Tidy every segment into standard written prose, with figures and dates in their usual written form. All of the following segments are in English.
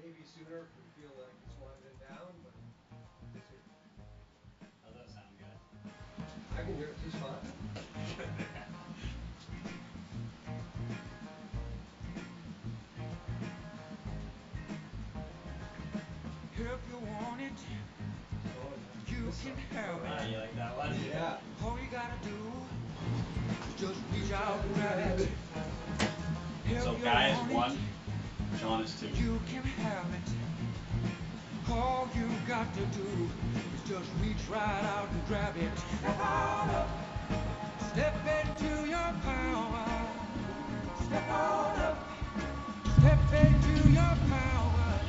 maybe sooner if we feel like it's winding down, but we'll see. How's that sound, guys? I can hear it just fine. If you want it, you can have it. You like that one? Yeah. All you gotta do is just reach out and grab it. If So you Guy is want 1, it, Sean is 2. you can have it. All you got to do is just reach right out and grab it. Step on up, step into your power. Step on up, step into your power.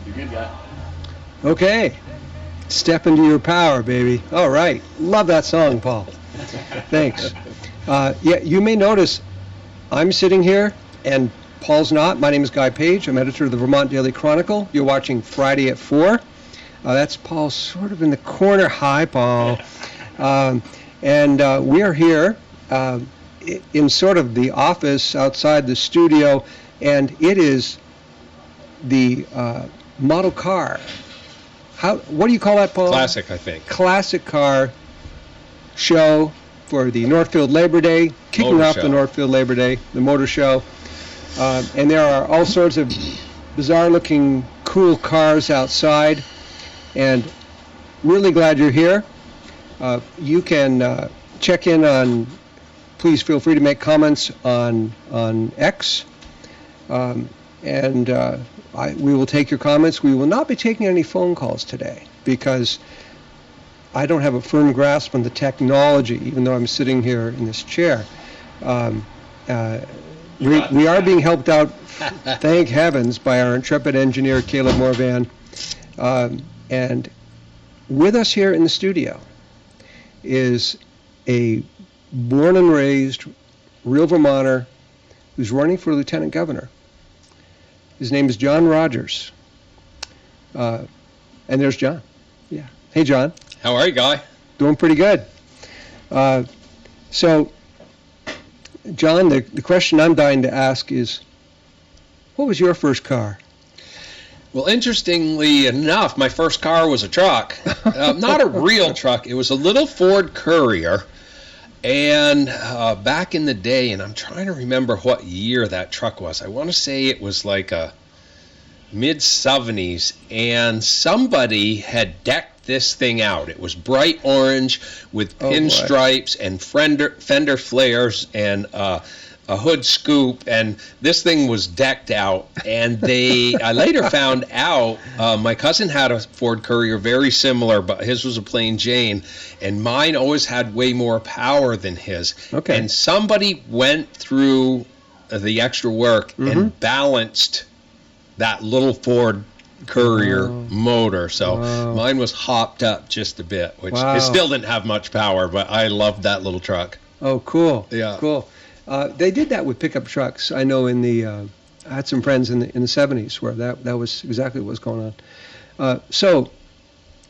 You're good, Guy. Okay. Step into your power, baby. All right. Love that song, Paul. Thanks. Yeah, you may notice I'm sitting here and Paul's not. My name is Guy Page. I'm editor of the Vermont Daily Chronicle. You're watching Friday at 4. That's Paul sort of in the corner. Hi, Paul. And we are here in sort of the office outside the studio, and it is the model car. What do you call that, Paul? Classic, I think. Classic car show for the Northfield Labor Day, kicking Motor off show. the Northfield Labor Day, the motor show. And there are all sorts of bizarre-looking, cool cars outside. And really glad you're here. You can check in on. Please feel free to make comments on X, and we will take your comments. We will not be taking any phone calls today because I don't have a firm grasp on the technology, even though I'm sitting here in this chair. We are being helped out, thank heavens, by our intrepid engineer, Caleb Morvan. And with us here in the studio is a born and raised real Vermonter who's running for lieutenant governor. His name is John Rodgers. And there's John. Yeah. Hey, John. How are you, Guy? Doing pretty good. So, John, the question I'm dying to ask is, what was your first car? Well, interestingly enough, my first car was a truck. Not a real truck. It was a little Ford Courier. And back in the day, and I'm trying to remember what year that truck was. I want to say it was like a mid-70s, and somebody had decked this thing out. It was bright orange with pinstripes and fender flares and a hood scoop, and this thing was decked out. And I later found out my cousin had a Ford Courier very similar, but his was a plain Jane, and mine always had way more power than his. Okay. And somebody went through the extra work and balanced that little Ford Courier motor. So mine was hopped up just a bit, which it still didn't have much power, but I loved that little truck. Oh, cool. Yeah. Cool. They did that with pickup trucks. I know I had some friends in the 70s where that was exactly what was going on.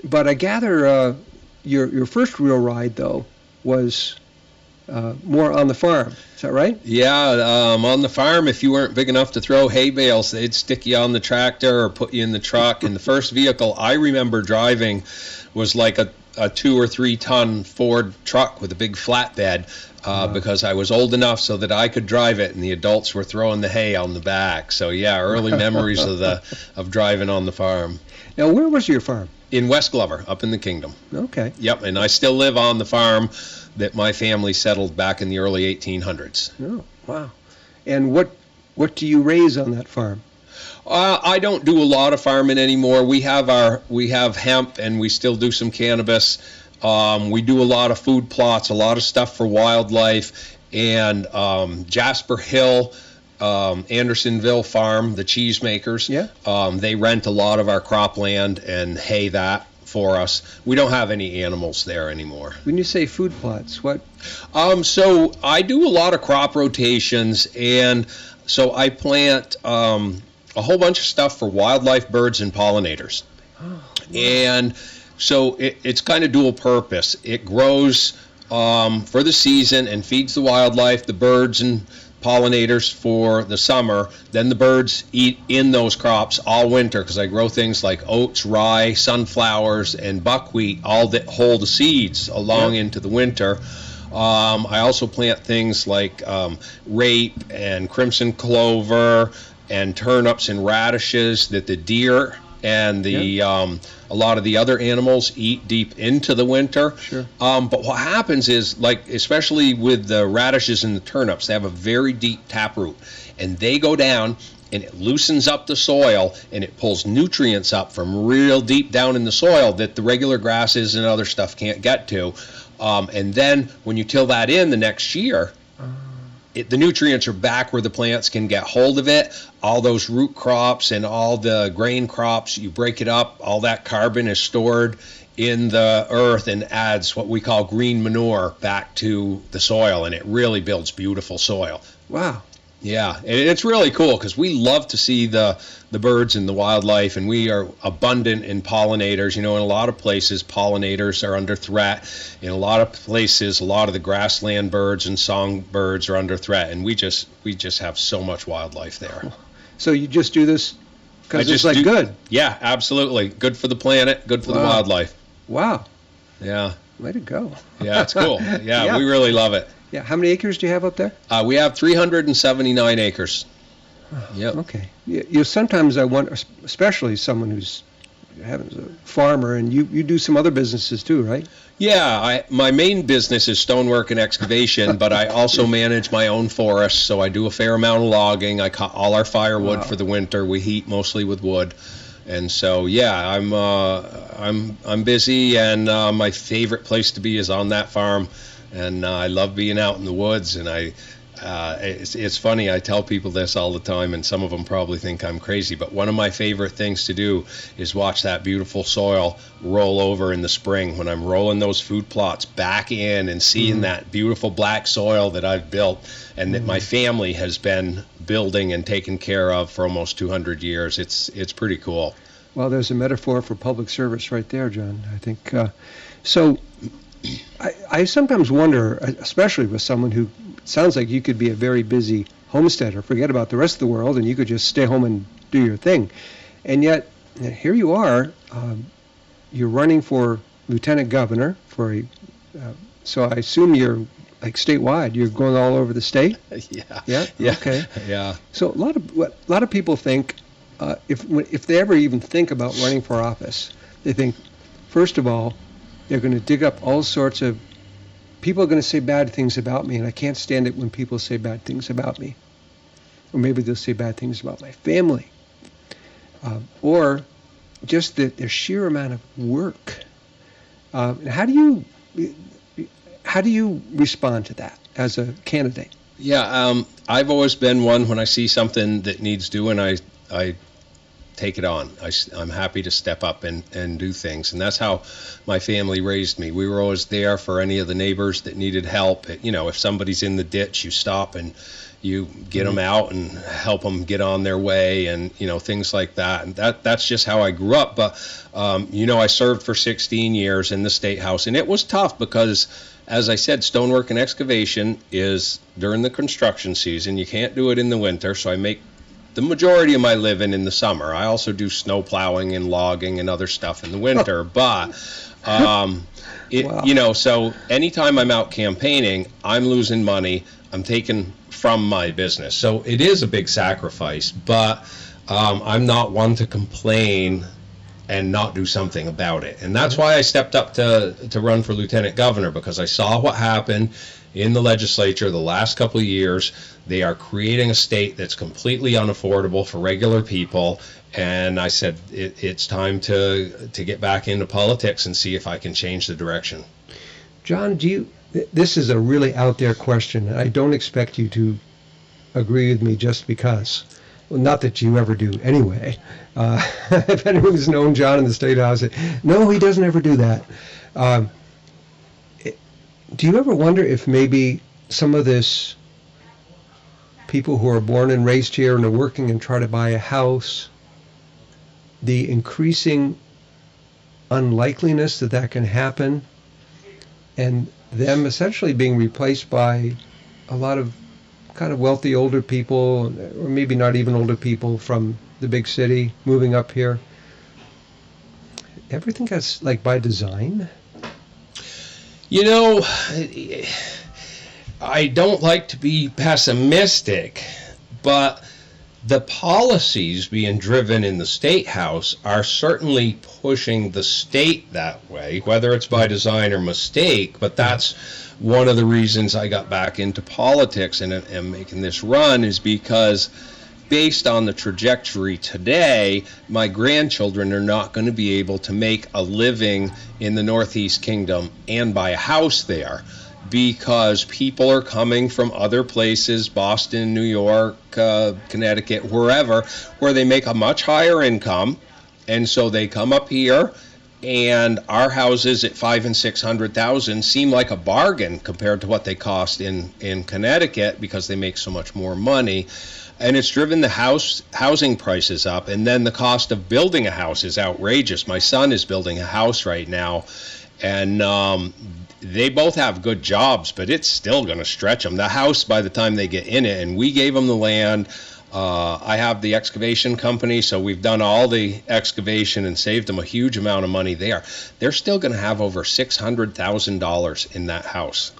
But I gather your first real ride, though, was more on the farm. Is that right? Yeah, on the farm, if you weren't big enough to throw hay bales, they'd stick you on the tractor or put you in the truck. And the first vehicle I remember driving was like a 2 or 3 ton Ford truck with a big flatbed. Because I was old enough so that I could drive it, and the adults were throwing the hay on the back. So yeah, early memories of driving on the farm. Now, where was your farm? In West Glover, up in the Kingdom. Okay. Yep, and I still live on the farm that my family settled back in the early 1800s. Oh, wow. And what do you raise on that farm? I don't do a lot of farming anymore. We have hemp, and we still do some cannabis. We do a lot of food plots, a lot of stuff for wildlife, and Jasper Hill, Andersonville Farm, the cheesemakers. Yeah. They rent a lot of our cropland and hay that for us. We don't have any animals there anymore. When you say food plots, what? So I do a lot of crop rotations, and so I plant a whole bunch of stuff for wildlife, birds, and pollinators. Oh, wow. And so it's kind of dual purpose. It grows for the season and feeds the wildlife, the birds and pollinators for the summer. Then the birds eat in those crops all winter because I grow things like oats, rye, sunflowers, and buckwheat, all that hold the seeds along into the winter. I also plant things like rape and crimson clover and turnips and radishes that the deer and the a lot of the other animals eat deep into the winter. Sure. But what happens is, like, especially with the radishes and the turnips, they have a very deep taproot, and they go down and it loosens up the soil and it pulls nutrients up from real deep down in the soil that the regular grasses and other stuff can't get to. And then when you till that in the next year, the nutrients are back where the plants can get hold of it. All those root crops and all the grain crops, you break it up, all that carbon is stored in the earth and adds what we call green manure back to the soil, and it really builds beautiful soil. Wow. Yeah, and it's really cool because we love to see the birds and the wildlife, and we are abundant in pollinators. In a lot of places, pollinators are under threat. In a lot of places, a lot of the grassland birds and songbirds are under threat, and we just have so much wildlife there. So you just do this because it's like good? Yeah, absolutely. Good for the planet, good for the wildlife. Wow. Yeah. Way to go. Yeah, it's cool. Yeah, we really love it. Yeah. How many acres do you have up there? We have 379 acres. Yep. Okay. Sometimes I wonder, especially someone who's a farmer, and you do some other businesses too, right? Yeah, my main business is stonework and excavation, but I also manage my own forest, so I do a fair amount of logging. I cut all our firewood for the winter. We heat mostly with wood. And so, yeah, I'm busy, and my favorite place to be is on that farm. And I love being out in the woods, and it's funny, I tell people this all the time, and some of them probably think I'm crazy, but one of my favorite things to do is watch that beautiful soil roll over in the spring when I'm rolling those food plots back in and seeing that beautiful black soil that I've built and that my family has been building and taking care of for almost 200 years. It's pretty cool. Well, there's a metaphor for public service right there, John. I think so. I sometimes wonder, especially with someone who sounds like you could be a very busy homesteader, forget about the rest of the world, and you could just stay home and do your thing. And yet, here you are, you're running for lieutenant governor so I assume you're like statewide. You're going all over the state? Yeah. Okay. Yeah. So a lot of people think, if they ever even think about running for office, they think, first of all, they're going to dig up all sorts of people are going to say bad things about me, and I can't stand it when people say bad things about me. Or maybe they'll say bad things about my family. Or just the sheer amount of work. How do you respond to that as a candidate? Yeah, I've always been one, when I see something that needs doing, I take it on. I'm happy to step up and do things, and that's how my family raised me. We were always there for any of the neighbors that needed help. If somebody's in the ditch, you stop and you get them out and help them get on their way, and things like that. And that's just how I grew up. But I served for 16 years in the State House, and it was tough because, as I said, stonework and excavation is during the construction season. You can't do it in the winter, so I make the majority of my living in the summer. I also do snow plowing and logging and other stuff in the winter, but so anytime I'm out campaigning, I'm losing money. I'm taking from my business. So it is a big sacrifice, but I'm not one to complain and not do something about it. And that's why I stepped up to run for lieutenant governor, because I saw what happened in the legislature the last couple of years. They are creating a state that's completely unaffordable for regular people, and I said it's time to get back into politics and see if I can change the direction. John, this is a really out there question, and I don't expect you to agree with me just because. Well, not that you ever do anyway. If anyone's known John in the State House, no, he doesn't ever do that. Do you ever wonder if maybe some of this people who are born and raised here and are working and try to buy a house, the increasing unlikeliness that can happen, and them essentially being replaced by a lot of kind of wealthy older people, or maybe not even older people from the big city moving up here. Everything that's like by design. You know, I don't like to be pessimistic, but the policies being driven in the State House are certainly pushing the state that way, whether it's by design or mistake. But that's one of the reasons I got back into politics and am making this run, is because based on the trajectory today, my grandchildren are not going to be able to make a living in the Northeast Kingdom and buy a house there, because people are coming from other places, Boston, New York, Connecticut, wherever, where they make a much higher income, and so they come up here, and our houses at $500,000 and $600,000 seem like a bargain compared to what they cost in Connecticut, because they make so much more money. And it's driven the housing prices up, and then the cost of building a house is outrageous. My son is building a house right now, and they both have good jobs, but it's still going to stretch them. The house, by the time they get in it, and we gave them the land. I have the excavation company, so we've done all the excavation and saved them a huge amount of money there. They're still going to have over $600,000 in that house.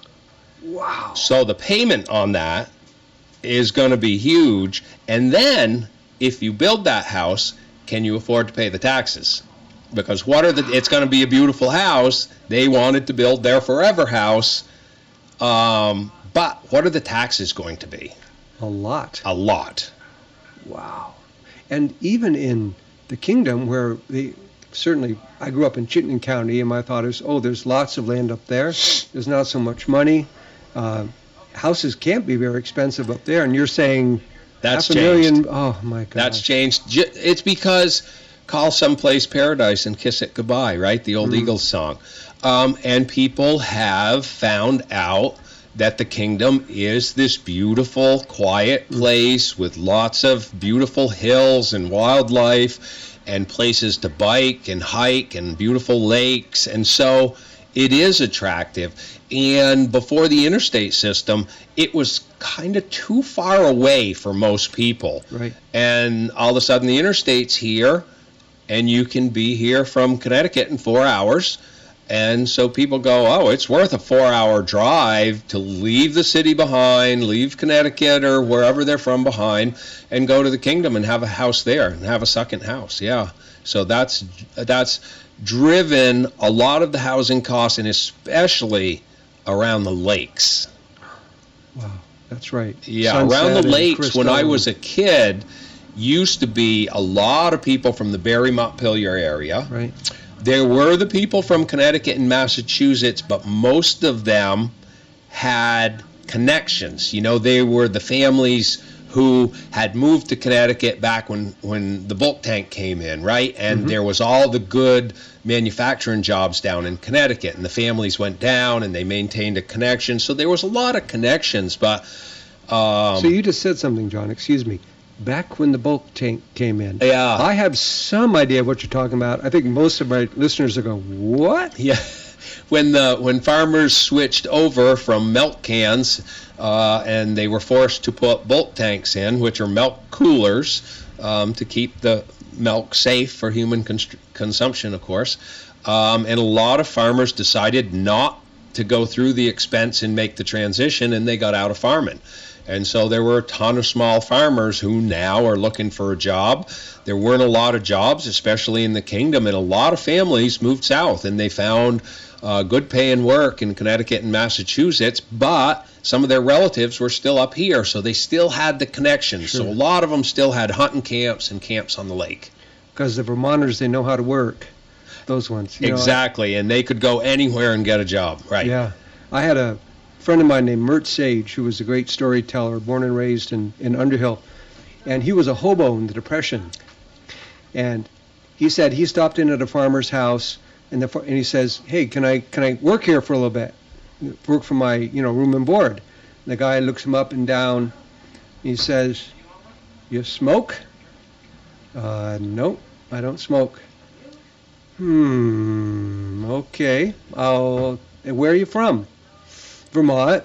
Wow. So the payment on that is going to be huge. And then, if you build that house, can you afford to pay the taxes? Because it's going to be a beautiful house. They wanted to build their forever house. But what are the taxes going to be? A lot. A lot. Wow. And even in the kingdom, where certainly I grew up in Chittenden County, and my thought is, there's lots of land up there. There's not so much money. Houses can't be very expensive up there, and you're saying that's $500,000. Oh my God. That's changed. It's because call someplace paradise and kiss it goodbye, right? The old Eagles song. And people have found out that the kingdom is this beautiful, quiet place with lots of beautiful hills and wildlife and places to bike and hike and beautiful lakes. And so it is attractive. And before the interstate system, it was kind of too far away for most people. Right. And all of a sudden the interstate's here, and you can be here from Connecticut in 4 hours. And so people go, it's worth a 4-hour drive to leave the city behind, leave Connecticut or wherever they're from behind, and go to the kingdom and have a house there and have a second house. Yeah. So that's driven a lot of the housing costs, and especially around the lakes. Wow, that's right. Yeah, Sunset around the and lakes Crystal. when I was a kid, used to be a lot of people from the Barry-Montpelier area. Right. There were the people from Connecticut and Massachusetts, but most of them had connections. They were the families who had moved to Connecticut back when the bulk tank came in, right? And there was all the good manufacturing jobs down in Connecticut, and the families went down and they maintained a connection. So there was a lot of connections, but... so you just said something, John, excuse me. Back when the bulk tank came in. Yeah. I have some idea of what you're talking about. I think most of my listeners are going, what? Yeah. When farmers switched over from milk cans and they were forced to put bulk tanks in, which are milk coolers, to keep the milk safe for human consumption, of course. And a lot of farmers decided not to go through the expense and make the transition, and they got out of farming. And so there were a ton of small farmers who now are looking for a job. There weren't a lot of jobs, especially in the kingdom, and a lot of families moved south, and they found good paying work in Connecticut and Massachusetts, but some of their relatives were still up here, so they still had the connections. Sure. So a lot of them still had hunting camps and camps on the lake. Because the Vermonters, they know how to work. Those ones. Exactly, and they could go anywhere and get a job, right? Yeah. I had a friend of mine named Mert Sage, who was a great storyteller, born and raised in Underhill. And he was a hobo in the Depression. And he said he stopped in at a farmer's house, and he says, hey, can I work here for a little bit? Work for my room and board. And the guy looks him up and down. He says, you smoke? Nope, I don't smoke. Okay. Where are you from? Vermont.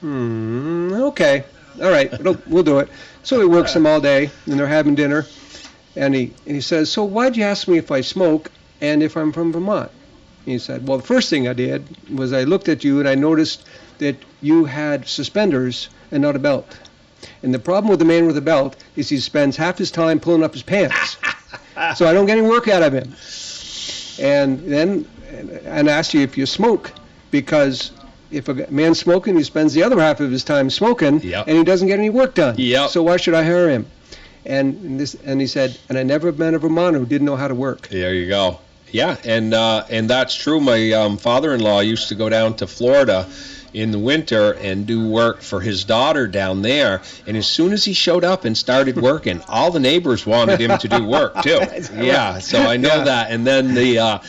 Okay. all right, we'll do it. So he works them all day, and they're having dinner, and he says, so why'd you ask me if I smoke and if I'm from Vermont? And he said, well, the first thing I did was I looked at you and I noticed that you had suspenders and not a belt. And the problem with the man with a belt is he spends half his time pulling up his pants. So I don't get any work out of him. And then I asked you if you smoke, because if a man's smoking, he spends the other half of his time smoking, Yep. and he doesn't get any work done. Yep. So why should I hire him? And he said, and I never met a Vermonter who didn't know how to work. There you go. Yeah, and that's true. My father-in-law used to go down to Florida in the winter and do work for his daughter down there. And as soon as he showed up and started working, all the neighbors wanted him to do work too. Yeah, so I know that. And then the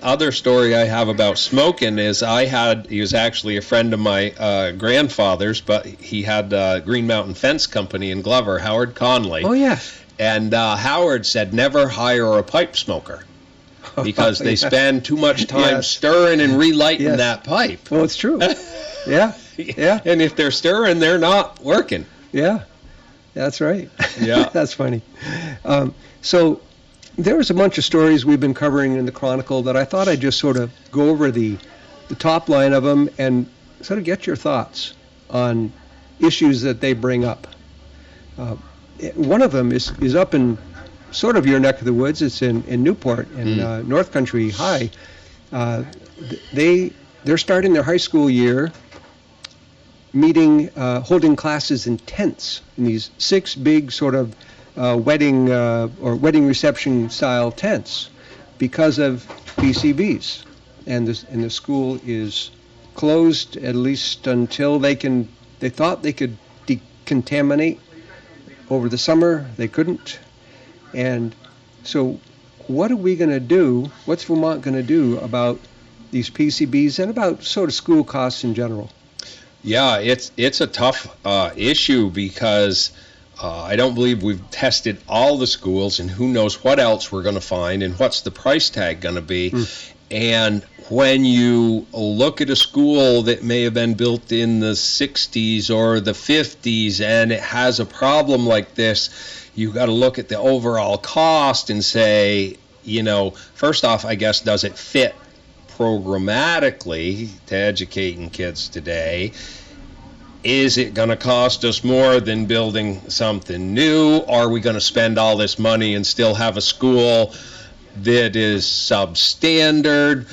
other story I have about smoking is he was actually a friend of my grandfather's, but he had Green Mountain Fence Company in Glover, Howard Conley. Oh, yeah. And Howard said never hire a pipe smoker, because they spend too much time stirring and relighting that pipe. Well, it's true. Yeah. And if they're stirring, they're not working. Yeah, that's right. Yeah. That's funny. So there was a bunch of stories we've been covering in the Chronicle that I thought I'd just sort of go over the top line of them and sort of get your thoughts on issues that they bring up. One of them is up in sort of your neck of the woods. It's in Newport, in North Country High. They're starting their high school year holding classes in tents, in these 6 big sort of wedding reception style tents, because of PCBs. And the school is closed at least until they thought they could decontaminate over the summer. They couldn't. And so what are we going to do? What's Vermont going to do about these PCBs and about sort of school costs in general? Yeah, it's a tough issue, because I don't believe we've tested all the schools, and who knows what else we're going to find and what's the price tag going to be. And when you look at a school that may have been built in the 60s or the 50s and it has a problem like this, you got to look at the overall cost and say, first off, I guess, does it fit programmatically to educating kids today? Is it going to cost us more than building something new? Are we going to spend all this money and still have a school that is substandard?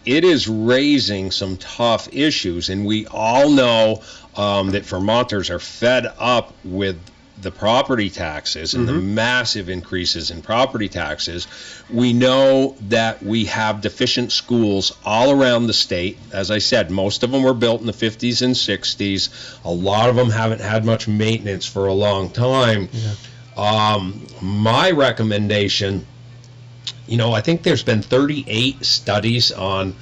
It is raising some tough issues, and we all know that Vermonters are fed up with the property taxes and the massive increases in property taxes. We know that we have deficient schools all around the state. As I said, most of them were built in the 50s and 60s. A lot of them haven't had much maintenance for a long time. My recommendation, I think there's been 38 studies on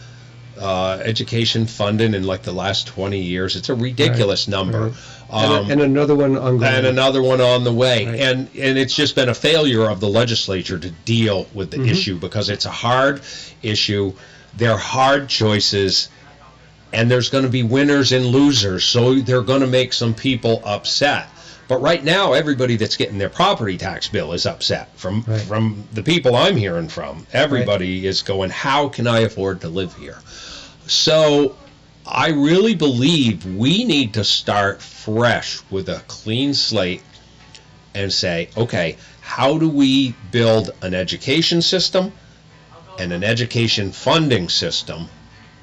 education funding in like the last 20 years. It's a ridiculous number. Right. And another one ongoing. And another one on the way. Right. And it's just been a failure of the legislature to deal with the issue, because it's a hard issue. They're hard choices, and there's going to be winners and losers, so they're going to make some people upset. But right now, everybody that's getting their property tax bill is upset from the people I'm hearing from. Everybody is going, how can I afford to live here? So I really believe we need to start fresh with a clean slate and say, okay, how do we build an education system and an education funding system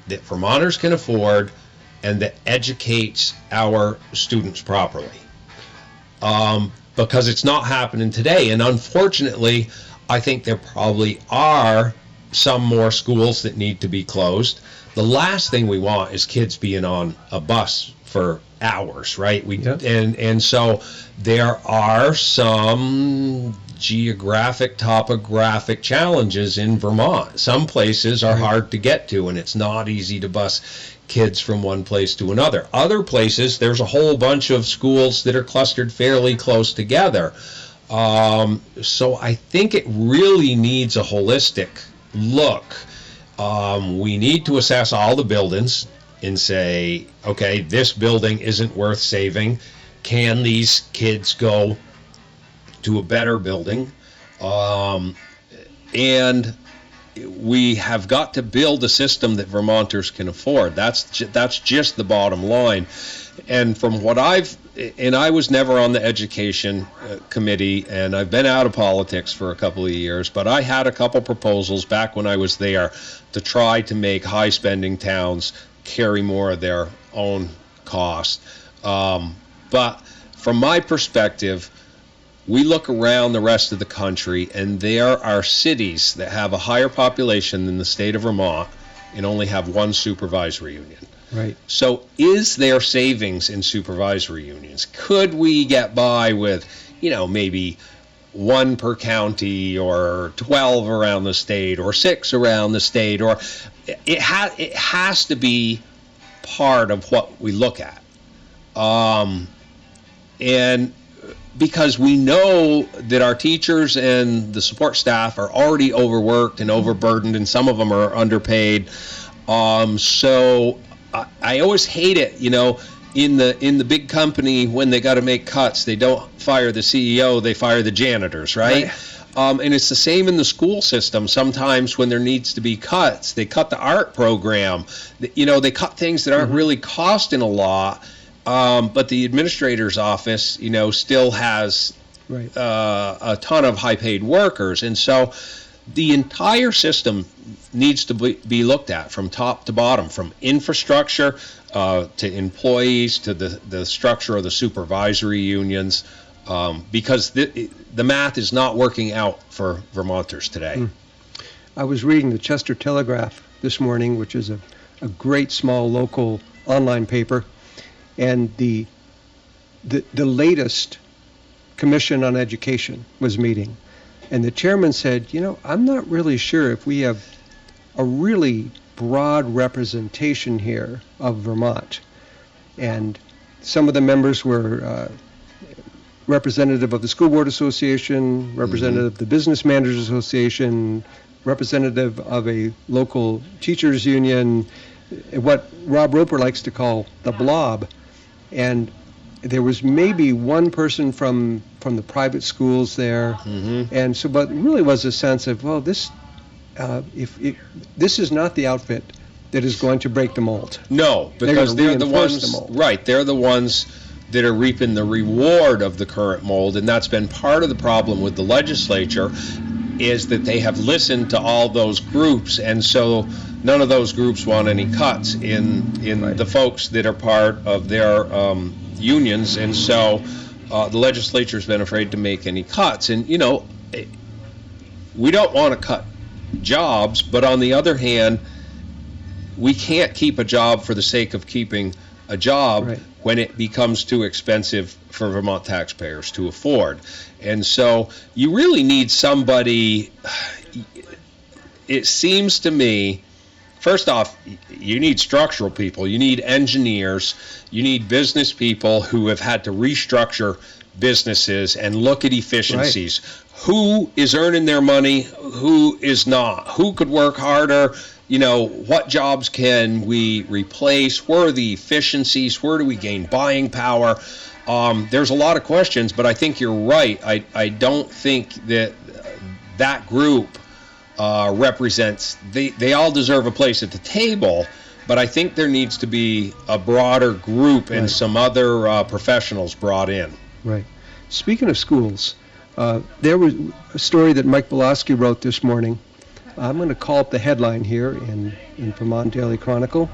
that Vermonters can afford and that educates our students properly? Because it's not happening today. And unfortunately, I think there probably are some more schools that need to be closed. The last thing we want is kids being on a bus for hours, right? And so there are some geographic, topographic challenges in Vermont. Some places are hard to get to, and it's not easy to bus kids from one place to another. Other places, there's a whole bunch of schools that are clustered fairly close together. So I think it really needs a holistic look. We need to assess all the buildings and say, okay, this building isn't worth saving. can these kids go to a better building? And we have got to build a system that Vermonters can afford. That's just the bottom line. And from what I was never on the education committee, and I've been out of politics for a couple of years, but I had a couple proposals back when I was there to try to make high-spending towns carry more of their own cost. But from my perspective, we look around the rest of the country, and there are cities that have a higher population than the state of Vermont and only have one supervisory union. Right. So is there savings in supervisory unions? Could we get by with, maybe one per county, or 12 around the state, or 6 around the state? Or it has to be part of what we look at. And because we know that our teachers and the support staff are already overworked and overburdened, and some of them are underpaid. So I always hate it, in the big company, when they got to make cuts, they don't fire the CEO, they fire the janitors, right? And it's the same in the school system. Sometimes when there needs to be cuts, they cut the art program. They cut things that aren't really costing a lot. But the administrator's office, still has a ton of high-paid workers. And so the entire system needs to be looked at from top to bottom, from infrastructure to employees to the structure of the supervisory unions, because the math is not working out for Vermonters today. I was reading the Chester Telegraph this morning, which is a great small local online paper. And the latest Commission on Education was meeting. And the chairman said, I'm not really sure if we have a really broad representation here of Vermont. And some of the members were representative of the School Board Association, representative of the Business Managers Association, representative of a local teachers union, what Rob Roper likes to call the blob. And there was maybe one person from the private schools there, and so, but really was a sense of, well, this is not the outfit that is going to break the mold. No, because they're the ones, right? They're the ones that are reaping the reward of the current mold, and that's been part of the problem with the legislature, is that they have listened to all those groups, and so none of those groups want any cuts in the folks that are part of their unions, and so the legislature's been afraid to make any cuts. And we don't want to cut jobs, but on the other hand, we can't keep a job for the sake of keeping a job when it becomes too expensive for Vermont taxpayers to afford. And so you really need somebody, it seems to me, first off, you need structural people, you need engineers, you need business people who have had to restructure businesses and look at efficiencies. Who is earning their money, who is not? Who could work harder? What jobs can we replace? Where are the efficiencies? Where do we gain buying power? There's a lot of questions, but I think you're right. I don't think that group represents, they all deserve a place at the table, but I think there needs to be a broader group and some other professionals brought in. Right. Speaking of schools, there was a story that Mike Belosky wrote this morning. I'm going to call up the headline here in Vermont Daily Chronicle.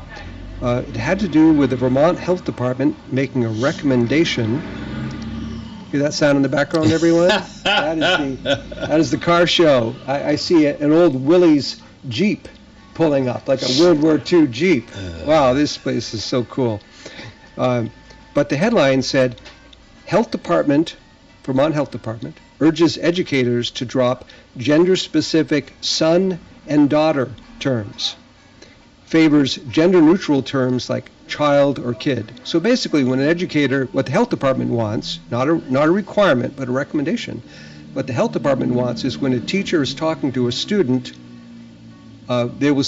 It had to do with the Vermont Health Department making a recommendation. Hear that sound in the background, everyone? That is the car show. I see an old Willys Jeep pulling up, like a World War II Jeep. Wow, this place is so cool. But the headline said, Vermont Health Department urges educators to drop gender-specific son and daughter terms. Favors gender-neutral terms like child or kid. So basically, when an educator, what the health department wants, not a requirement, but a recommendation, what the health department wants is when a teacher is talking to a student, they will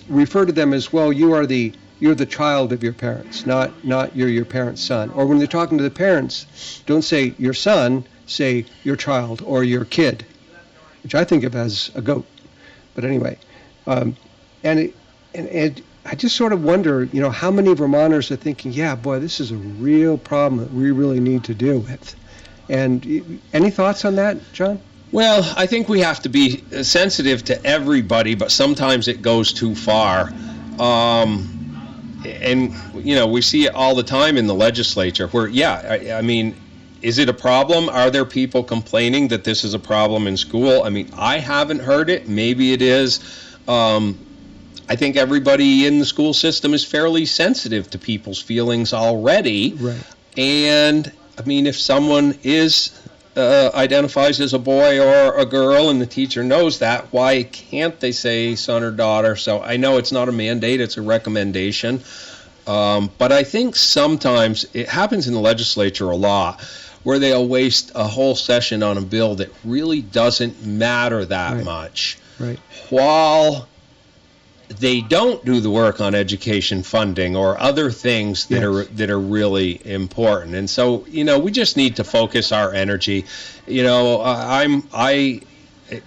refer to them as, well, you're the you're the child of your parents, not you're your parents' son. Or when they're talking to the parents, don't say your son, say your child or your kid, which I think of as a goat. But anyway, and I just sort of wonder, how many Vermonters are thinking, yeah, boy, this is a real problem that we really need to deal with. And any thoughts on that, John? Well, I think we have to be sensitive to everybody, but sometimes it goes too far. And, we see it all the time in the legislature where, I mean, is it a problem? Are there people complaining that this is a problem in school? I mean, I haven't heard it. Maybe it is. I think everybody in the school system is fairly sensitive to people's feelings already. Right. And, I mean, if someone identifies as a boy or a girl and the teacher knows that, why can't they say son or daughter? So I know it's not a mandate, it's a recommendation. But I think sometimes it happens in the legislature a lot where they'll waste a whole session on a bill that really doesn't matter that much. Right. While they don't do the work on education funding or other things that are really important. And so, we just need to focus our energy. I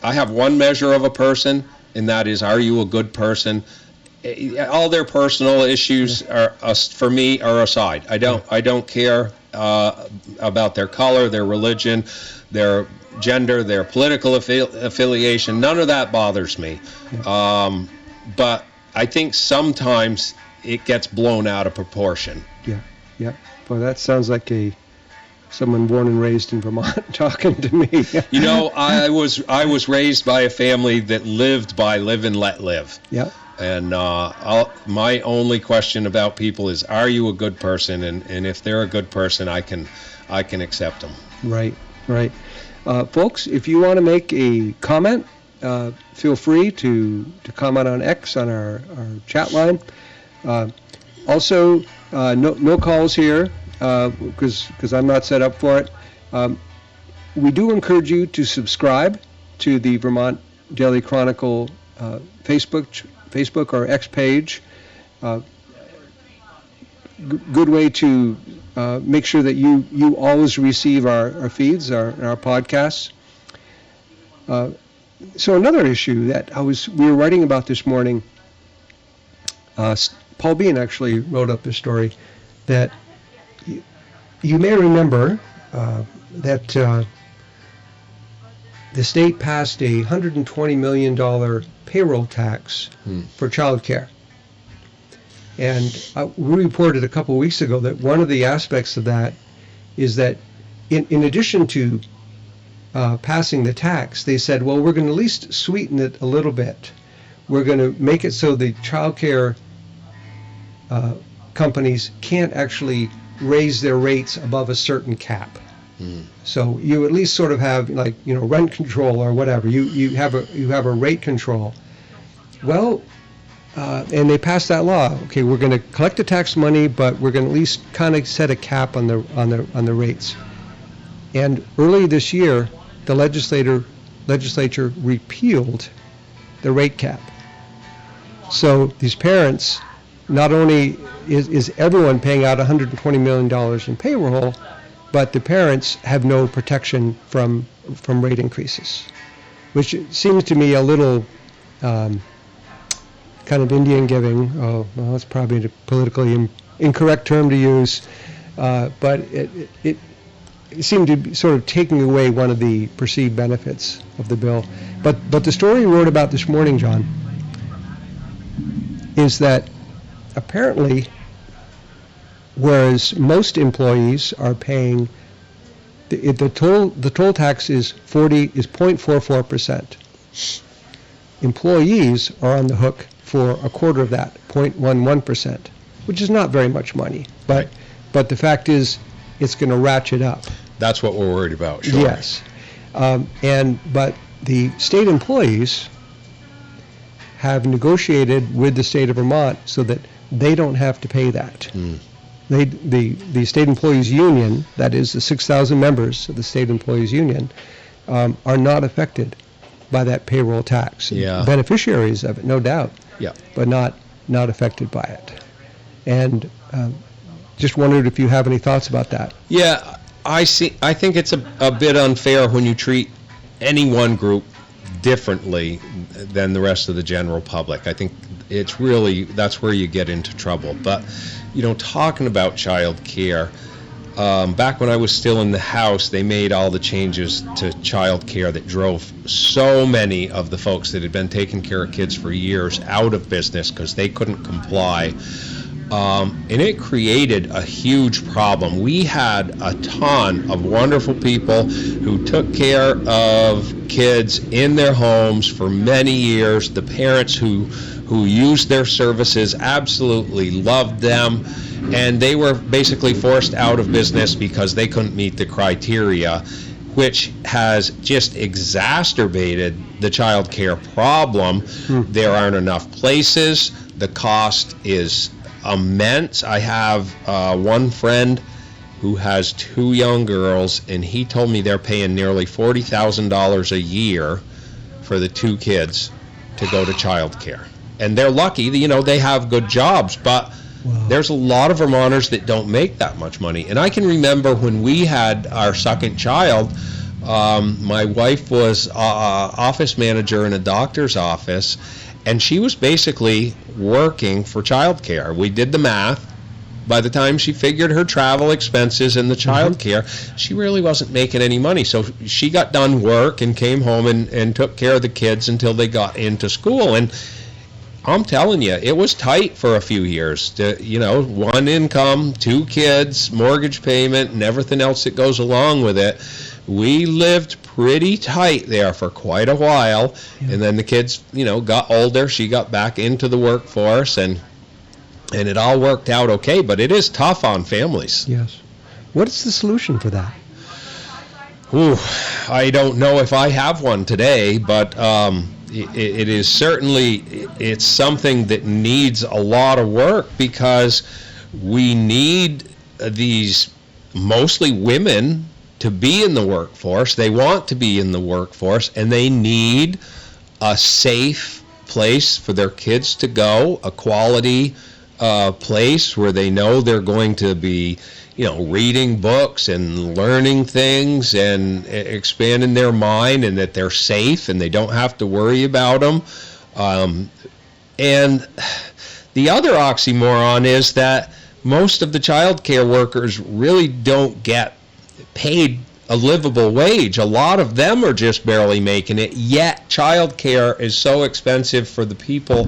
have one measure of a person, and that is, are you a good person? All their personal issues for me are aside. I don't care about their color, their religion, their gender, their political affiliation. None of that bothers me. But I think sometimes it gets blown out of proportion. Yeah. Well, that sounds like someone born and raised in Vermont talking to me. I was raised by a family that lived by live and let live. Yeah. And my only question about people is, are you a good person? And if they're a good person, I can accept them. Right. Folks, if you want to make a comment, feel free to comment on X on our chat line. Also, no calls here because I'm not set up for it. We do encourage you to subscribe to the Vermont Daily Chronicle Facebook or X page. Good way to make sure that you always receive our feeds, our podcasts. So another issue that we were writing about this morning, Paul Bean actually wrote up this story, that you may remember that the state passed a $120 million payroll tax for childcare. And we reported a couple of weeks ago that one of the aspects of that is that in addition to passing the tax, they said, well, we're going to at least sweeten it a little bit. We're going to make it so the child care companies can't actually raise their rates above a certain cap. So you at least sort of have rent control or whatever. You have a rate control. Well, and they passed that law. Okay, we're going to collect the tax money, but we're going to at least kind of set a cap on the rates. And early this year, the legislature repealed the rate cap. So these parents, not only is everyone paying out $120 million in payroll, but the parents have no protection from rate increases, which seems to me a little kind of Indian giving. Oh, well, that's probably a politically incorrect term to use, but it seemed to be sort of taking away one of the perceived benefits of the bill. But the story we wrote about this morning, John, is that apparently, whereas most employees are paying, the toll tax is 0.44%. Employees are on the hook for a quarter of that, 0.11%, which is not very much money. But the fact is, it's going to ratchet up. That's what we're worried about. Sure. Yes, but the state employees have negotiated with the state of Vermont so that they don't have to pay that. The state employees union, that is the 6,000 members of the state employees union, are not affected by that payroll tax. Yeah. Beneficiaries of it, no doubt. Yeah. But not affected by it. And just wondered if you have any thoughts about that. Yeah, I think it's a bit unfair when you treat any one group differently than the rest of the general public. I think it's really, that's where you get into trouble. But, talking about child care, back when I was still in the House, they made all the changes to child care that drove so many of the folks that had been taking care of kids for years out of business because they couldn't comply. And it created a huge problem. We had a ton of wonderful people who took care of kids in their homes for many years. The parents who used their services absolutely loved them, and they were basically forced out of business because they couldn't meet the criteria, which has just exacerbated the child care problem. There aren't enough places. The cost is immense. I have one friend who has 2 young girls, and he told me they're paying nearly $40,000 a year for the 2 kids to go to child care. And they're lucky, they have good jobs, but there's a lot of Vermonters that don't make that much money. And I can remember when we had our second child, my wife was office manager in a doctor's office, and she was basically working for child care. We did the math. By the time she figured her travel expenses and the child care, she really wasn't making any money. So she got done work and came home and took care of the kids until they got into school. And I'm telling you, it was tight for a few years. One income, 2 kids, mortgage payment, and everything else that goes along with it. We lived pretty tight there for quite a while, and then the kids, got older. She got back into the workforce, and it all worked out okay, but it is tough on families. Yes. What's the solution for that? Ooh, I don't know if I have one today, but it is certainly, it's something that needs a lot of work, because we need these mostly women to be in the workforce. They want to be in the workforce, and they need a safe place for their kids to go, a quality place where they know they're going to be, reading books and learning things and expanding their mind, and that they're safe and they don't have to worry about them. And the other oxymoron is that most of the child care workers really don't get paid a livable wage. A lot of them are just barely making it, yet child care is so expensive for the people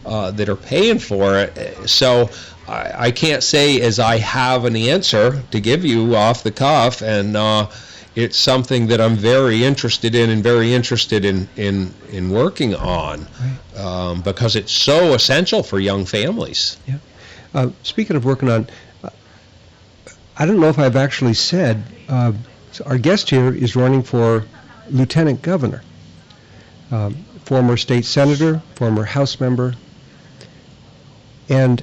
that are paying for it. So I can't say as I have an answer to give you off the cuff, and it's something that I'm very interested in and very interested in working on, because it's so essential for young families. Yeah. Speaking of working on, I don't know if I've actually said, so our guest here is running for lieutenant governor, former state senator, former House member. And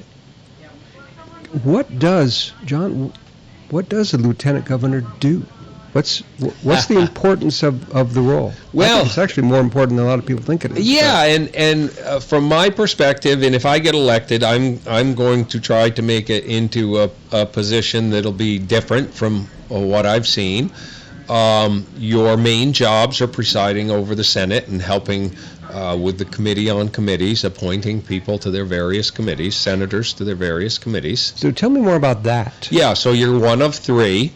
what does a lieutenant governor do? What's the importance of the role? Well, I think it's actually more important than a lot of people think it is. Yeah, and from my perspective, and if I get elected, I'm going to try to make it into a position that'll be different from what I've seen. Your main jobs are presiding over the Senate and helping with the committee on committees, appointing people to their various committees, senators to their various committees. So tell me more about that. Yeah, so you're one of 3.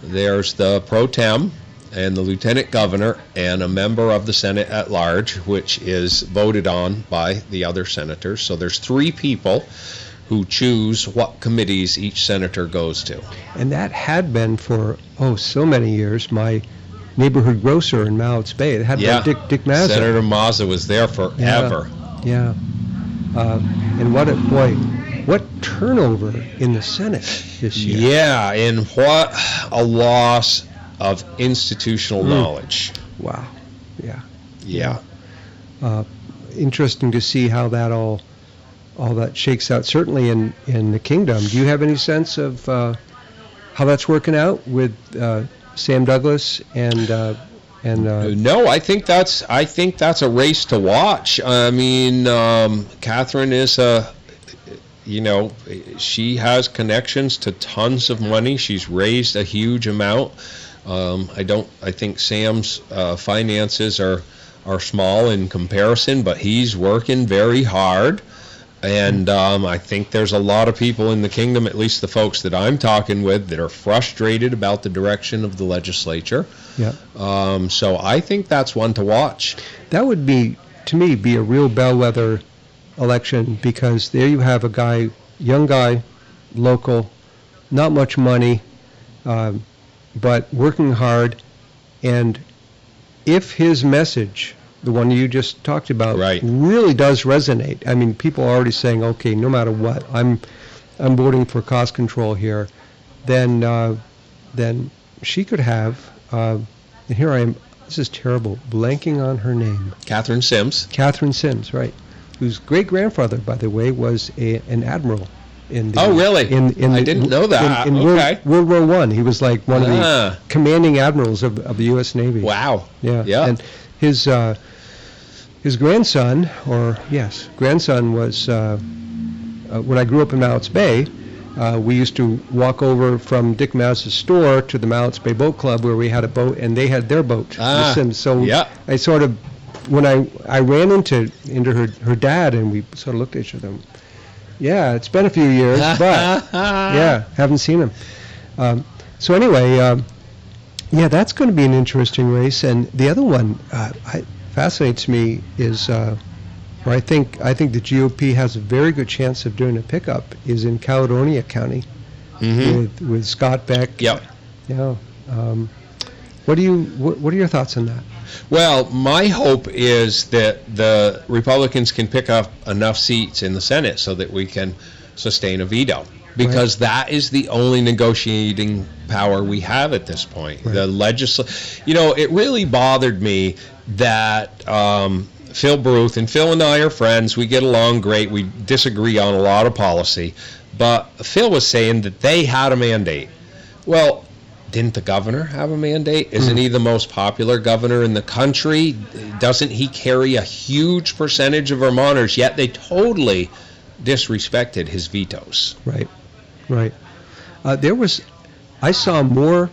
There's the pro tem and the lieutenant governor and a member of the Senate at large, which is voted on by the other senators. So there's 3 people who choose what committees each senator goes to. And that had been for, so many years, my neighborhood grocer in Mount's Bay. It had been Dick Mazza. Senator Mazza was there forever. Yeah. And what turnover in the Senate this year. Yeah, and what a loss of institutional knowledge. Wow. Yeah. Yeah. Interesting to see how that all that shakes out, certainly in the kingdom. Do you have any sense of how that's working out with Sam Douglas and No, I think that's a race to watch. I mean, Catherine is she has connections to tons of money. She's raised a huge amount. I think Sam's finances are small in comparison, but he's working very hard. And I think there's a lot of people in the kingdom, at least the folks that I'm talking with, that are frustrated about the direction of the legislature. Yeah. So I think that's one to watch. That would be, to me, be a real bellwether election, because there you have a guy, young guy, local, not much money, but working hard. And if his message, the one you just talked about, Right. really does resonate, I mean, people are already saying, okay, no matter what, I'm voting for cost control here, then she could have, and here I am, this is terrible, blanking on her name. Catherine Sims. Catherine Sims, right, whose great-grandfather, by the way, was an admiral. Oh, really? I didn't know that. In Okay. World War I, he was like one of the Ah. commanding admirals of the U.S. Navy. Wow. Yeah. Yeah. And his grandson, was when I grew up in Mallets Bay. We used to walk over from Dick Mause's store to the Mallets Bay Boat Club, where we had a boat, and they had their boat, the Sims. So yeah. I sort of, when I ran into her dad, and we sort of looked at each other. Yeah, it's been a few years, but yeah, haven't seen him. So anyway, yeah, that's going to be an interesting race. And the other one fascinates me is where I think the GOP has a very good chance of doing a pickup is in Caledonia County with Scott Beck. Yep. Yeah. What are your thoughts on that? Well, my hope is that the Republicans can pick up enough seats in the Senate so that we can sustain a veto, because that is the only negotiating power we have at this point. Right. The it really bothered me that Phil Bruth, and Phil and I are friends, we get along great, we disagree on a lot of policy, but Phil was saying that they had a mandate. Well, didn't the governor have a mandate? Isn't he the most popular governor in the country? Doesn't he carry a huge percentage of Vermonters? Yet they totally disrespected his vetoes. Right. I saw more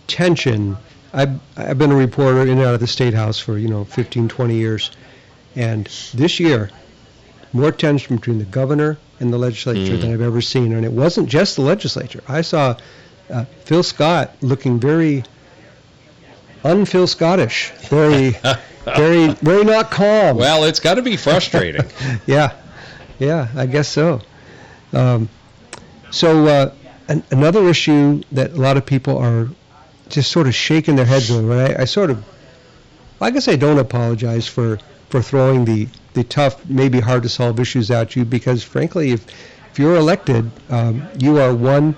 tension. I've been a reporter in and out of the State House for 15, 20 years, and this year, more tension between the governor and the legislature than I've ever seen. And it wasn't just the legislature. I saw Phil Scott looking very un-Phil Scottish, very, very not calm. Well, it's got to be frustrating. Yeah, I guess so. Another issue that a lot of people are just sort of shaking their heads over. I guess I don't apologize for throwing the tough, maybe hard to solve issues at you, because frankly, if you're elected, you are one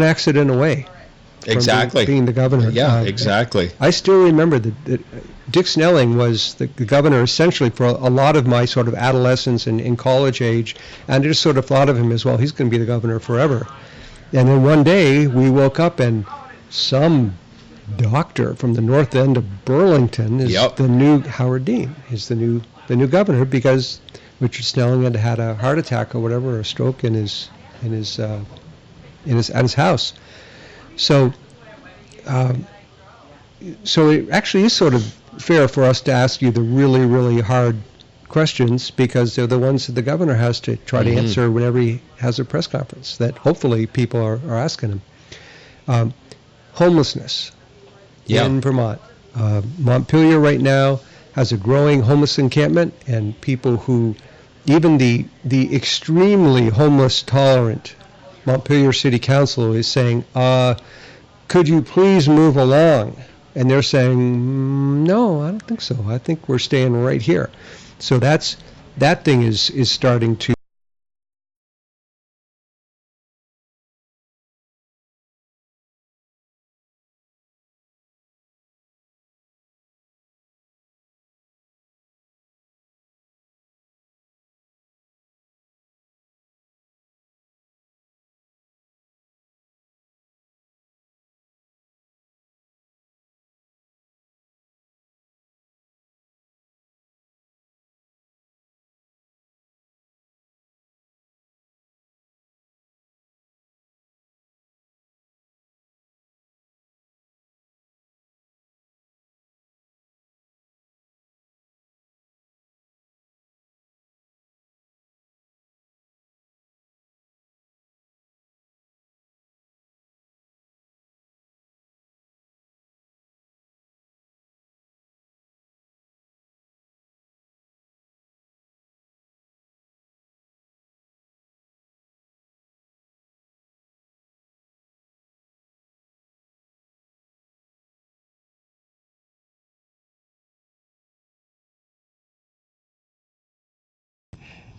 accident away Exactly. from being the governor. Yeah, exactly. I still remember that Dick Snelling was the governor essentially for a lot of my sort of adolescence and in college age, and I just sort of thought of him as, well, he's going to be the governor forever. And then one day we woke up and some doctor from the north end of Burlington is the new Howard Dean. Is the new governor, because Richard Snelling had a heart attack or whatever, or a stroke at his house. So it actually is sort of fair for us to ask you the really, really hard questions, because they're the ones that the governor has to try to answer whenever he has a press conference that hopefully people are asking him. Homelessness in Vermont. Montpelier right now has a growing homeless encampment, and people who, even the extremely homeless tolerant Montpelier City Council is saying, could you please move along? And they're saying, no, I don't think so. I think we're staying right here. So that thing is starting to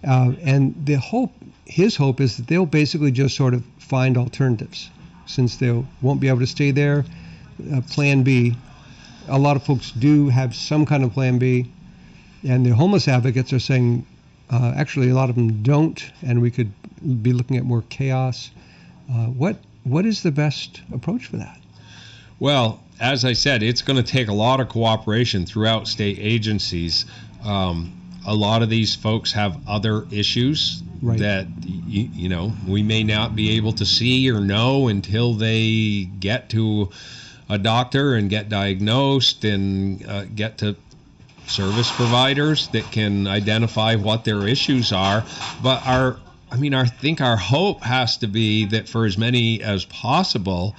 And his hope is that they'll basically just sort of find alternatives, since they won't be able to stay there. Plan B. A lot of folks do have some kind of plan B, and the homeless advocates are saying, actually, a lot of them don't, and we could be looking at more chaos. What is the best approach for that? Well, as I said, it's going to take a lot of cooperation throughout state agencies. A lot of these folks have other issues that we may not be able to see or know until they get to a doctor and get diagnosed and get to service providers that can identify what their issues are. But I think our hope has to be that for as many as possible,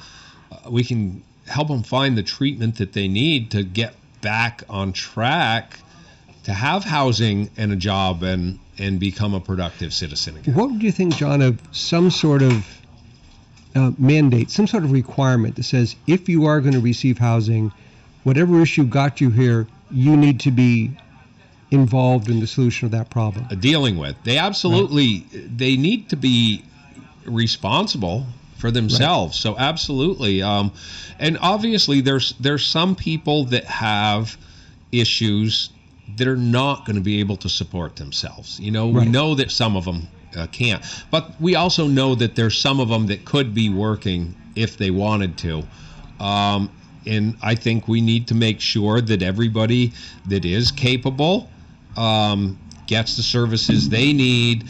we can help them find the treatment that they need to get back on track, to have housing and a job and become a productive citizen again. What would you think, John, of some sort of mandate, some sort of requirement that says if you are going to receive housing, whatever issue got you here, you need to be involved in the solution of that problem? Dealing with. They absolutely, they need to be responsible for themselves. Right. So absolutely. And obviously there's some people that have issues that are not going to be able to support themselves. We know that some of them can't, but we also know that there's some of them that could be working if they wanted to. And I think we need to make sure that everybody that is capable gets the services they need,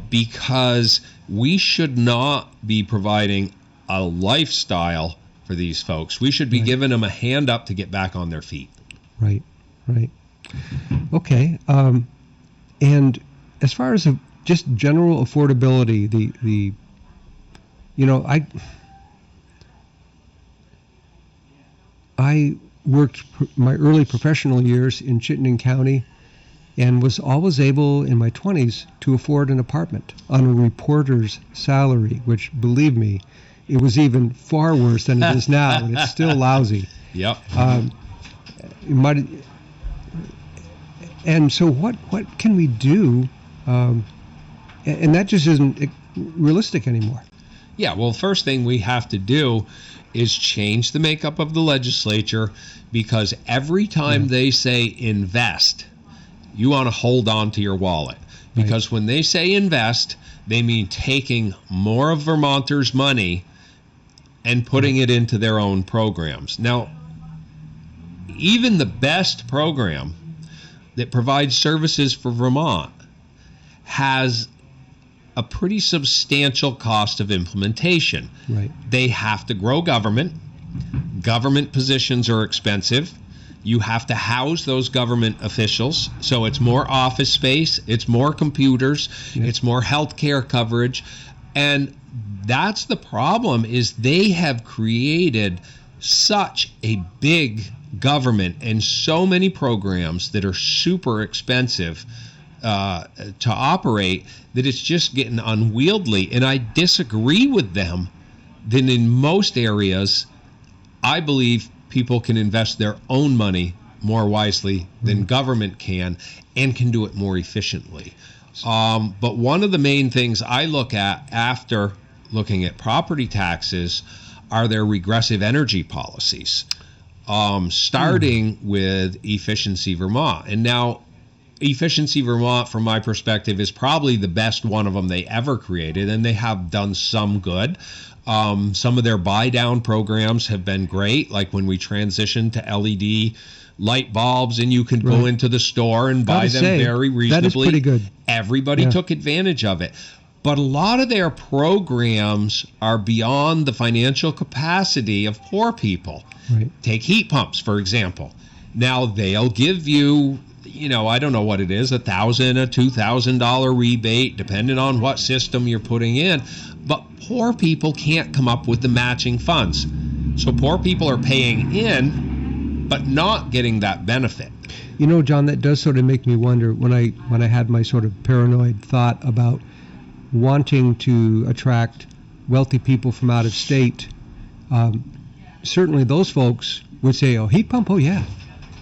because we should not be providing a lifestyle for these folks. We should be giving them a hand up to get back on their feet. Right. Okay. And as far as just general affordability, I worked my early professional years in Chittenden County and was always able in my 20s to afford an apartment on a reporter's salary, which, believe me, it was even far worse than it is now, and it's still lousy. Yep. And so what can we do? And that just isn't realistic anymore. Yeah, well, first thing we have to do is change the makeup of the legislature, because every time they say invest, you want to hold on to your wallet. Because when they say invest, they mean taking more of Vermonters' money and putting it into their own programs. Now, even the best program that provides services for Vermont has a pretty substantial cost of implementation. Right. They have to grow government. Government positions are expensive. You have to house those government officials, so it's more office space, it's more computers, it's more health care coverage. And that's the problem, is they have created such a big government and so many programs that are super expensive to operate, that it's just getting unwieldy. And I disagree with them that in most areas, I believe people can invest their own money more wisely than government can, and can do it more efficiently. But one of the main things I look at after looking at property taxes are their regressive energy policies, starting with Efficiency Vermont. And now, Efficiency Vermont, from my perspective, is probably the best one of them they ever created, and they have done some good. Some of their buy-down programs have been great, like when we transitioned to LED light bulbs, and you could go into the store and buy them very reasonably. That is pretty good. Everybody took advantage of it. But a lot of their programs are beyond the financial capacity of poor people. Right. Take heat pumps, for example. Now, they'll give you, I don't know what it is, $1,000, a $2,000 rebate, depending on what system you're putting in. But poor people can't come up with the matching funds. So poor people are paying in, but not getting that benefit. John, that does sort of make me wonder, when I had my sort of paranoid thought about wanting to attract wealthy people from out of state, certainly those folks would say, oh, heat pump, oh yeah.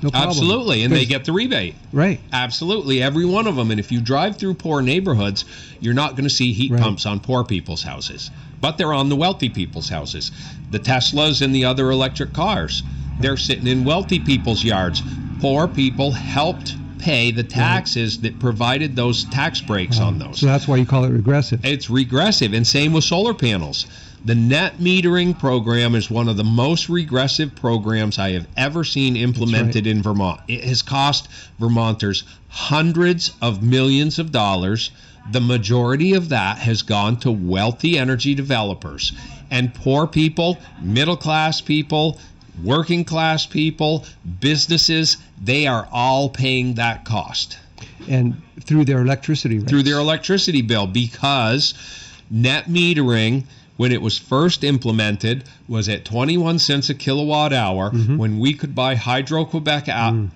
No problem. Absolutely, and they get the rebate. Right. Absolutely, every one of them. And if you drive through poor neighborhoods, you're not going to see heat pumps on poor people's houses, but they're on the wealthy people's houses. The Teslas and the other electric cars, they're sitting in wealthy people's yards. Poor people helped pay the taxes that provided those tax breaks on those. So that's why you call it regressive. It's regressive, and same with solar panels. The net metering program is one of the most regressive programs I have ever seen implemented in Vermont. It has cost Vermonters hundreds of millions of dollars. The majority of that has gone to wealthy energy developers. And poor people, middle-class people, working class people, businesses, they are all paying that cost. And through their electricity rates. Through their electricity bill, because net metering, when it was first implemented, was at 21 cents a kilowatt hour, when we could buy Hydro-Quebec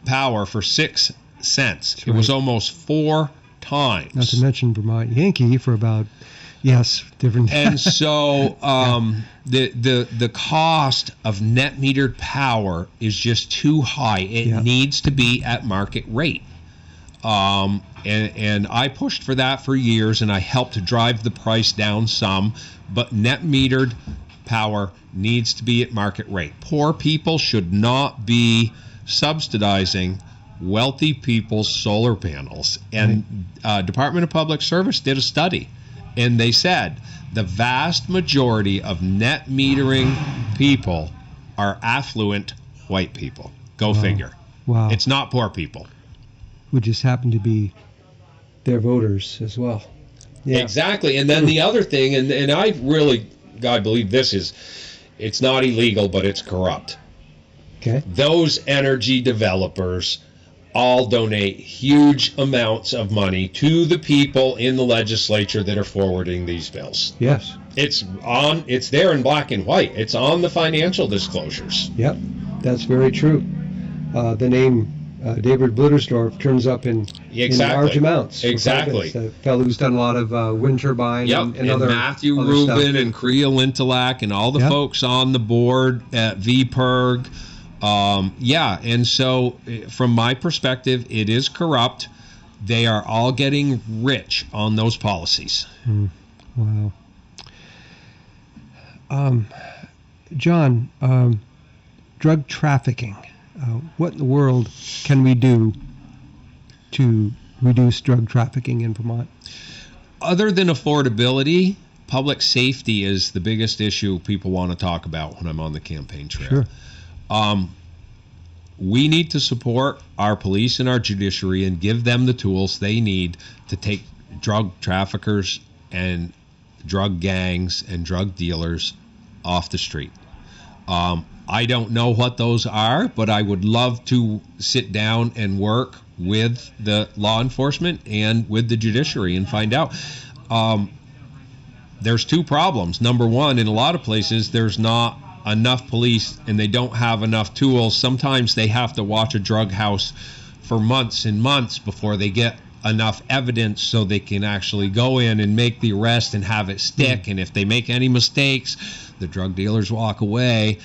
power for 6 cents. It was almost 4 times. Not to mention Vermont Yankee for about, different. And so the cost of net metered power is just too high. It needs to be at market rate. And I pushed for that for years, and I helped to drive the price down some. But net metered power needs to be at market rate. Poor people should not be subsidizing wealthy people's solar panels. And Department of Public Service did a study, and they said the vast majority of net metering people are affluent white people. Go figure. Wow. It's not poor people. Who just happen to be their voters as well. Yeah. Exactly. And then the other thing, and I believe this is, it's not illegal, but it's corrupt. Okay. Those energy developers all donate huge amounts of money to the people in the legislature that are forwarding these bills. Yes. It's there in black and white. It's on the financial disclosures. Yep. That's very true. The name David Blittersdorf turns up in large amounts. Exactly. The fellow who's done a lot of wind turbine and other Matthew other Rubin stuff. and Kriya Lintelak and all the folks on the board at VPERG. And so from my perspective, it is corrupt. They are all getting rich on those policies. Wow. John, drug trafficking. What in the world can we do to reduce drug trafficking in Vermont? Other than affordability, public safety is the biggest issue people want to talk about when I'm on the campaign trail. Sure. We need to support our police and our judiciary and give them the tools they need to take drug traffickers and drug gangs and drug dealers off the street. I don't know what those are, but I would love to sit down and work with the law enforcement and with the judiciary and find out. There's two problems. Number one, in a lot of places, there's not enough police and they don't have enough tools. Sometimes they have to watch a drug house for months and months before they get enough evidence so they can actually go in and make the arrest and have it stick. And if they make any mistakes, the drug dealers walk away.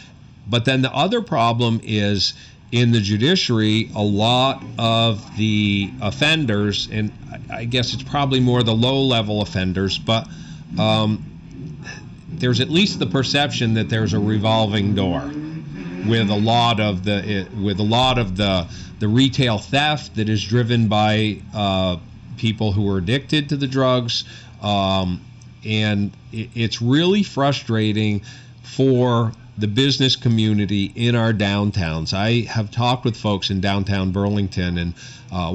But then the other problem is in the judiciary, a lot of the offenders, and I guess it's probably more the low-level offenders, but there's at least the perception that there's a revolving door with a lot of the retail theft that is driven by people who are addicted to the drugs, and it's really frustrating for the business community in our downtowns. I have talked with folks in downtown Burlington, and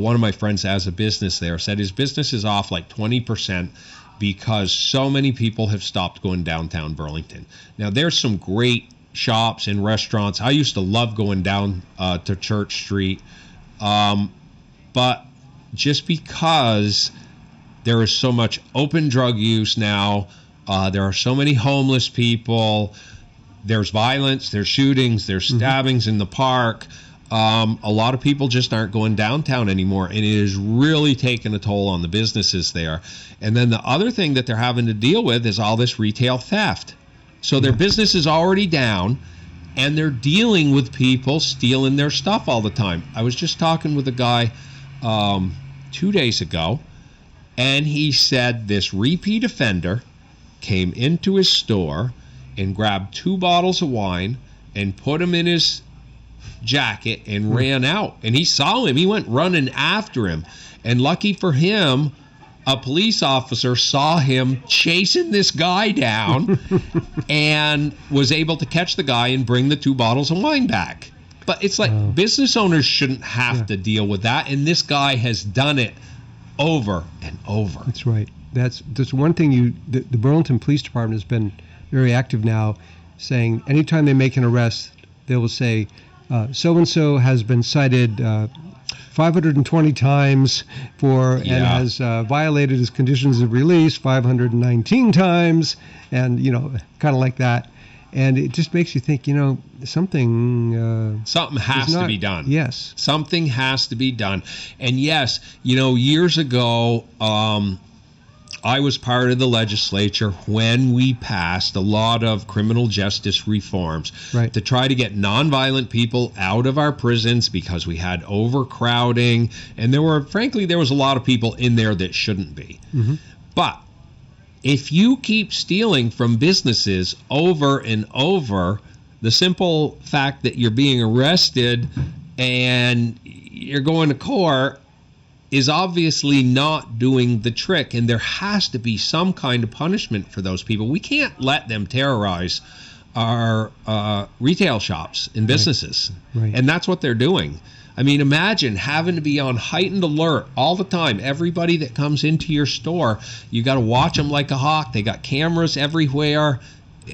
one of my friends has a business there, said his business is off like 20% because so many people have stopped going downtown Burlington. Now, there's some great shops and restaurants. I used to love going down to Church Street, but just because there is so much open drug use now, there are so many homeless people, there's violence, there's shootings, there's stabbings in the park. A lot of people just aren't going downtown anymore, and it is really taking a toll on the businesses there. And then the other thing that they're having to deal with is all this retail theft. So their business is already down, and they're dealing with people stealing their stuff all the time. I was just talking with a guy 2 days ago, and he said this repeat offender came into his store and grabbed 2 bottles of wine and put them in his jacket and ran out. And he saw him. He went running after him. And lucky for him, a police officer saw him chasing this guy down and was able to catch the guy and bring the 2 bottles of wine back. But it's like business owners shouldn't have to deal with that. And this guy has done it over and over. That's right. That's one thing the Burlington Police Department has been very active now, saying anytime they make an arrest, they will say, so-and-so has been cited 520 times and has violated his conditions of release 519 times, and, kind of like that. And it just makes you think, something has to be done. Yes. Something has to be done. And yes, years ago, I was part of the legislature when we passed a lot of criminal justice reforms to try to get nonviolent people out of our prisons because we had overcrowding, and there was a lot of people in there that shouldn't be. Mm-hmm. But if you keep stealing from businesses over and over, the simple fact that you're being arrested and you're going to court is obviously not doing the trick, and there has to be some kind of punishment for those people. We can't let them terrorize our retail shops and businesses, and that's what they're doing. I mean, imagine having to be on heightened alert all the time. Everybody that comes into your store, you got to watch them like a hawk. They got cameras everywhere.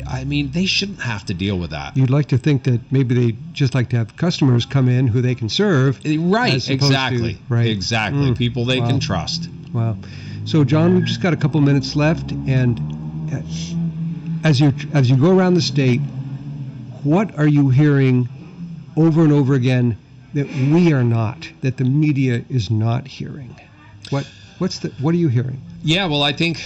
I mean, they shouldn't have to deal with that. You'd like to think that maybe they just like to have customers come in who they can serve. Right, exactly. Exactly. People they can trust. Wow. So, John, we've just got a couple minutes left, and as you go around the state, what are you hearing over and over again that we are not, that the media is not hearing? What are you hearing? Yeah, well, I think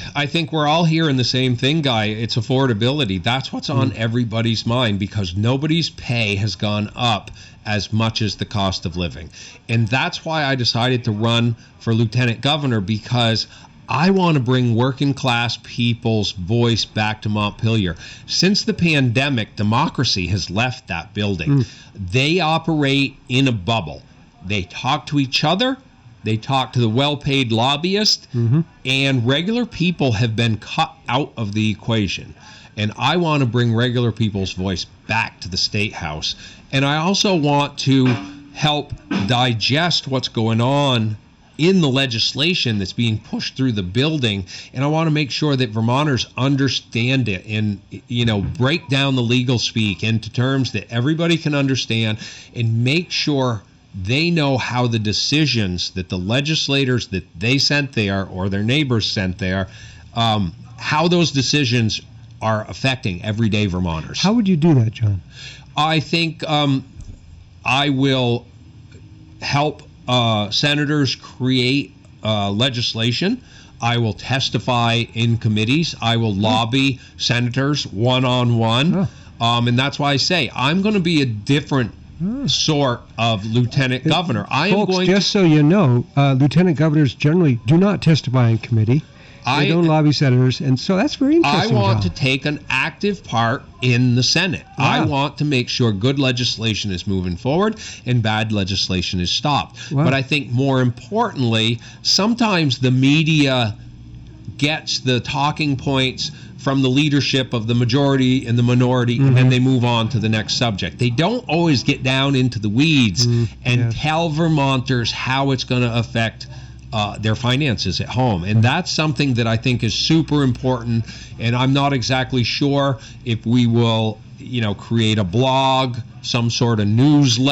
we're all hearing the same thing, Guy. It's affordability. That's what's on everybody's mind, because nobody's pay has gone up as much as the cost of living. And that's why I decided to run for lieutenant governor, because I want to bring working class people's voice back to Montpelier. Since the pandemic, democracy has left that building. They operate in a bubble. They talk to each other. They talk to the well-paid lobbyist, and regular people have been cut out of the equation. And I want to bring regular people's voice back to the State House. And I also want to help digest what's going on in the legislation that's being pushed through the building. And I want to make sure that Vermonters understand it and, break down the legal speak into terms that everybody can understand, and make sure they know how the decisions that the legislators that they sent there or their neighbors sent there, how those decisions are affecting everyday Vermonters. How would you do that, John? I think I will help senators create legislation. I will testify in committees. I will lobby senators one-on-one. And that's why I say I'm going to be a different sort of lieutenant governor. Just so you know, lieutenant governors generally do not testify in committee. They don't lobby senators, and so that's very interesting. I want to take an active part in the Senate. I want to make sure good legislation is moving forward and bad legislation is stopped. But I think more importantly, sometimes the media gets the talking points from the leadership of the majority and the minority, and then they move on to the next subject. They don't always get down into the weeds and tell Vermonters how it's going to affect their finances at home. And that's something that I think is super important. And I'm not exactly sure if we will, create a blog, some sort of newsletter,